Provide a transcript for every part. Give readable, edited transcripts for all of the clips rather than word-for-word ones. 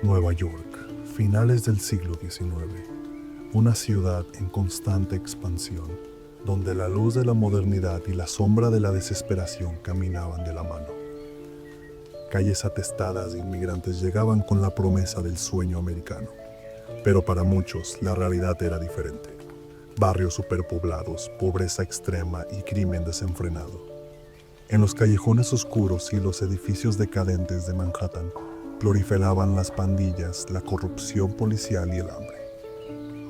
Nueva York, finales del siglo XIX, una ciudad en constante expansión, donde la luz de la modernidad y la sombra de la desesperación caminaban de la mano. Calles atestadas de inmigrantes llegaban con la promesa del sueño americano, pero para muchos la realidad era diferente. Barrios superpoblados, pobreza extrema y crimen desenfrenado. En los callejones oscuros y los edificios decadentes de Manhattan, proliferaban las pandillas, la corrupción policial y el hambre.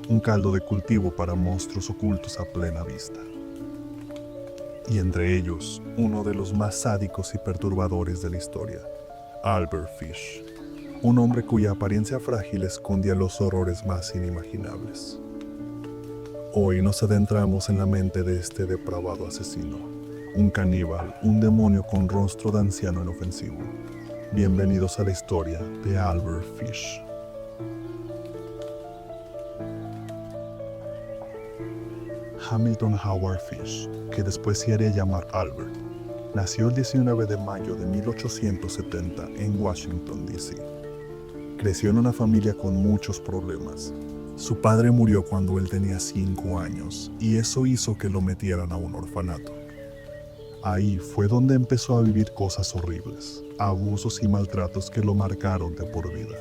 Un caldo de cultivo para monstruos ocultos a plena vista. Y entre ellos, uno de los más sádicos y perturbadores de la historia, Albert Fish, un hombre cuya apariencia frágil escondía los horrores más inimaginables. Hoy nos adentramos en la mente de este depravado asesino, un caníbal, un demonio con rostro de anciano inofensivo. Bienvenidos a la historia de Albert Fish. Hamilton Howard Fish, que después se haría llamar Albert, nació el 19 de mayo de 1870 en Washington, D.C. Creció en una familia con muchos problemas. Su padre murió cuando él tenía 5 años y eso hizo que lo metieran a un orfanato. Ahí fue donde empezó a vivir cosas horribles, abusos y maltratos que lo marcaron de por vida.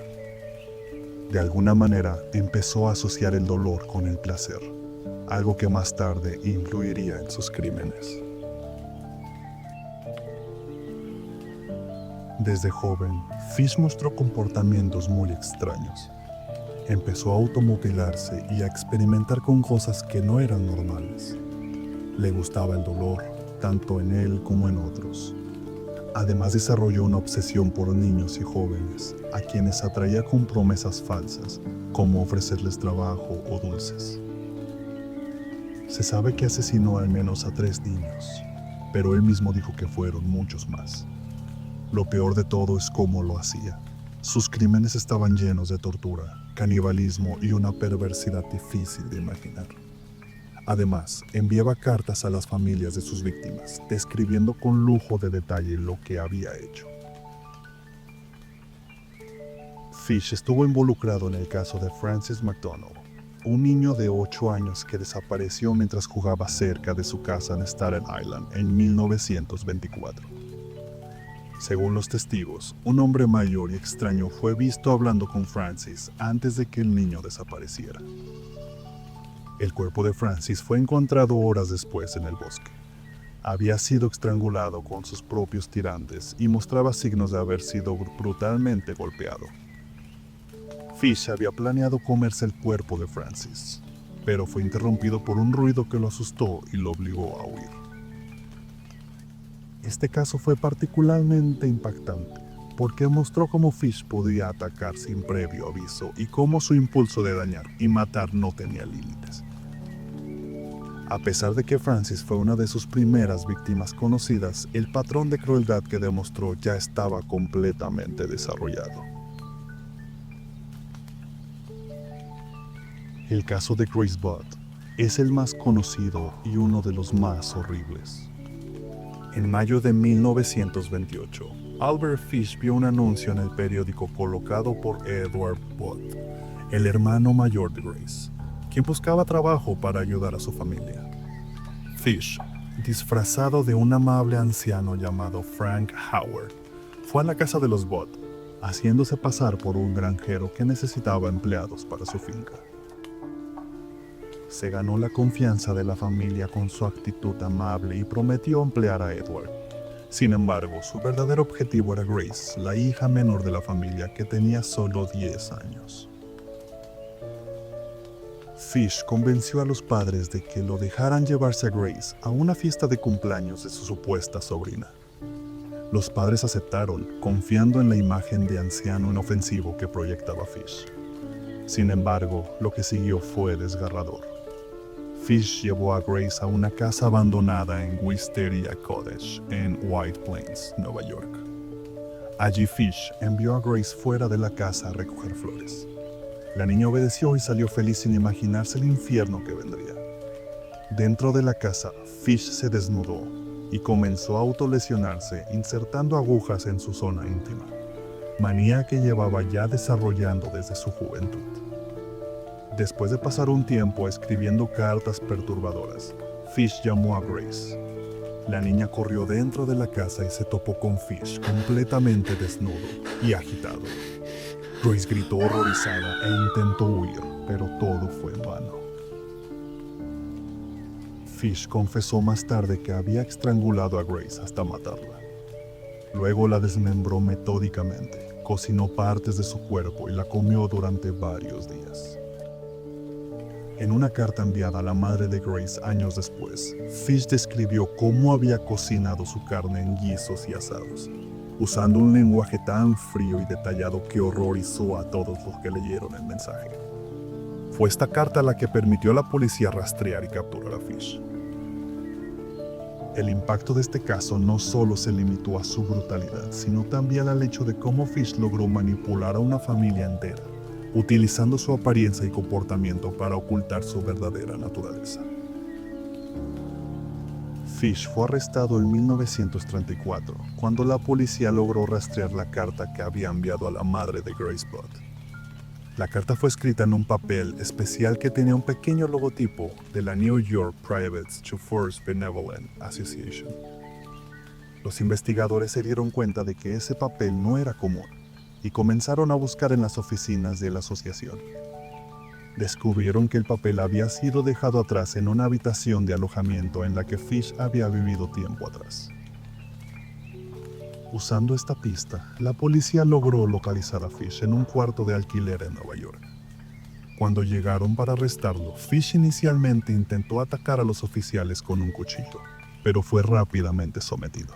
De alguna manera empezó a asociar el dolor con el placer, algo que más tarde influiría en sus crímenes. Desde joven, Fish mostró comportamientos muy extraños. Empezó a automutilarse y a experimentar con cosas que no eran normales. Le gustaba el dolor, tanto en él como en otros. Además desarrolló una obsesión por niños y jóvenes, a quienes atraía con promesas falsas, como ofrecerles trabajo o dulces. Se sabe que asesinó al menos a 3 niños, pero él mismo dijo que fueron muchos más. Lo peor de todo es cómo lo hacía. Sus crímenes estaban llenos de tortura, canibalismo y una perversidad difícil de imaginar. Además, enviaba cartas a las familias de sus víctimas, describiendo con lujo de detalle lo que había hecho. Fish estuvo involucrado en el caso de Francis McDonald, un niño de 8 años que desapareció mientras jugaba cerca de su casa en Staten Island en 1924. Según los testigos, un hombre mayor y extraño fue visto hablando con Francis antes de que el niño desapareciera. El cuerpo de Francis fue encontrado horas después en el bosque. Había sido estrangulado con sus propios tirantes y mostraba signos de haber sido brutalmente golpeado. Fish había planeado comerse el cuerpo de Francis, pero fue interrumpido por un ruido que lo asustó y lo obligó a huir. Este caso fue particularmente impactante, porque mostró cómo Fish podía atacar sin previo aviso y cómo su impulso de dañar y matar no tenía límites. A pesar de que Francis fue una de sus primeras víctimas conocidas, el patrón de crueldad que demostró ya estaba completamente desarrollado. El caso de Grace Budd es el más conocido y uno de los más horribles. En mayo de 1928, Albert Fish vio un anuncio en el periódico colocado por Edward Budd, el hermano mayor de Grace, quien buscaba trabajo para ayudar a su familia. Fish, disfrazado de un amable anciano llamado Frank Howard, fue a la casa de los Budd, haciéndose pasar por un granjero que necesitaba empleados para su finca. Se ganó la confianza de la familia con su actitud amable y prometió emplear a Edward. Sin embargo, su verdadero objetivo era Grace, la hija menor de la familia que tenía solo 10 años. Fish convenció a los padres de que lo dejaran llevarse a Grace a una fiesta de cumpleaños de su supuesta sobrina. Los padres aceptaron, confiando en la imagen de anciano inofensivo que proyectaba Fish. Sin embargo, lo que siguió fue desgarrador. Fish llevó a Grace a una casa abandonada en Wisteria Cottage, en White Plains, Nueva York. Allí Fish envió a Grace fuera de la casa a recoger flores. La niña obedeció y salió feliz sin imaginarse el infierno que vendría. Dentro de la casa, Fish se desnudó y comenzó a autolesionarse insertando agujas en su zona íntima. manía que llevaba ya desarrollando desde su juventud. Después de pasar un tiempo escribiendo cartas perturbadoras, Fish llamó a Grace. La niña corrió dentro de la casa y se topó con Fish completamente desnudo y agitado. Grace gritó horrorizada e intentó huir, pero todo fue en vano. Fish confesó más tarde que había estrangulado a Grace hasta matarla. Luego la desmembró metódicamente, cocinó partes de su cuerpo y la comió durante varios días. En una carta enviada a la madre de Grace años después, Fish describió cómo había cocinado su carne en guisos y asados, usando un lenguaje tan frío y detallado que horrorizó a todos los que leyeron el mensaje. Fue esta carta la que permitió a la policía rastrear y capturar a Fish. El impacto de este caso no solo se limitó a su brutalidad, sino también al hecho de cómo Fish logró manipular a una familia entera, utilizando su apariencia y comportamiento para ocultar su verdadera naturaleza. Fish fue arrestado en 1934, cuando la policía logró rastrear la carta que había enviado a la madre de Grace Budd. La carta fue escrita en un papel especial que tenía un pequeño logotipo de la New York Private Chauffeurs Benevolent Association. Los investigadores se dieron cuenta de que ese papel no era común y comenzaron a buscar en las oficinas de la asociación. Descubrieron que el papel había sido dejado atrás en una habitación de alojamiento en la que Fish había vivido tiempo atrás. Usando esta pista, la policía logró localizar a Fish en un cuarto de alquiler en Nueva York. Cuando llegaron para arrestarlo, Fish inicialmente intentó atacar a los oficiales con un cuchillo, pero fue rápidamente sometido.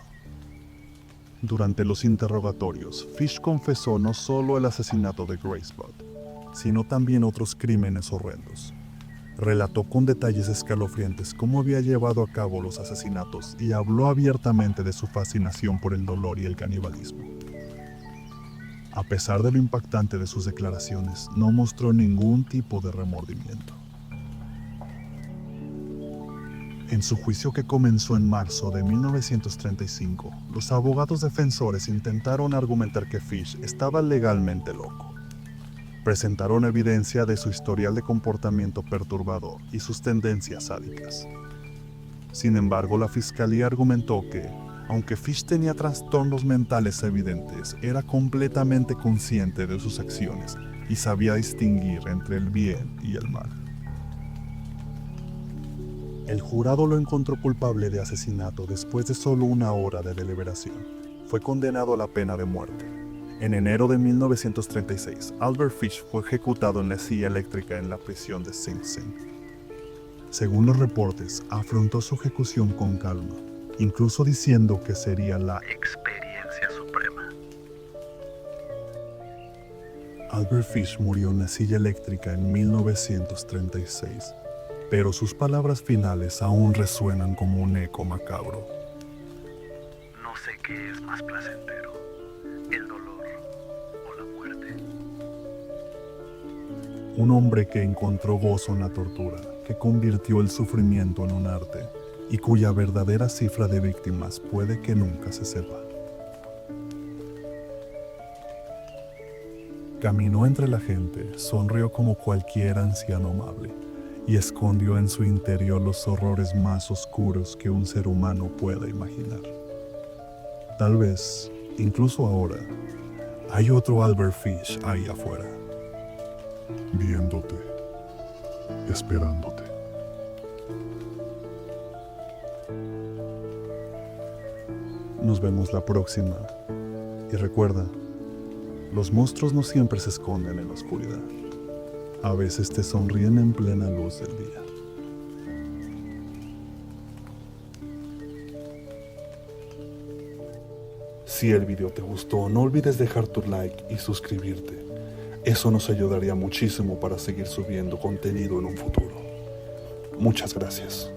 Durante los interrogatorios, Fish confesó no solo el asesinato de Grace Budd, sino también otros crímenes horrendos. Relató con detalles escalofriantes cómo había llevado a cabo los asesinatos y habló abiertamente de su fascinación por el dolor y el canibalismo. A pesar de lo impactante de sus declaraciones, no mostró ningún tipo de remordimiento. En su juicio que comenzó en marzo de 1935, los abogados defensores intentaron argumentar que Fish estaba legalmente loco. Presentaron evidencia de su historial de comportamiento perturbador y sus tendencias sádicas. Sin embargo, la fiscalía argumentó que, aunque Fish tenía trastornos mentales evidentes, era completamente consciente de sus acciones y sabía distinguir entre el bien y el mal. El jurado lo encontró culpable de asesinato después de solo una hora de deliberación. Fue condenado a la pena de muerte. En enero de 1936, Albert Fish fue ejecutado en la silla eléctrica en la prisión de Sing Sing. Según los reportes, afrontó su ejecución con calma, incluso diciendo que sería la experiencia suprema. Albert Fish murió en la silla eléctrica en 1936, pero sus palabras finales aún resuenan como un eco macabro. No sé qué es más placentero, el dolor o la muerte. Un hombre que encontró gozo en la tortura, que convirtió el sufrimiento en un arte y cuya verdadera cifra de víctimas puede que nunca se sepa. Caminó entre la gente, sonrió como cualquier anciano amable y escondió en su interior los horrores más oscuros que un ser humano pueda imaginar. Tal vez, incluso ahora, hay otro Albert Fish ahí afuera, viéndote, esperándote. Nos vemos la próxima. Y recuerda, los monstruos no siempre se esconden en la oscuridad. A veces te sonríen en plena luz del día. Si el video te gustó, no olvides dejar tu like y suscribirte. Eso nos ayudaría muchísimo para seguir subiendo contenido en un futuro. Muchas gracias.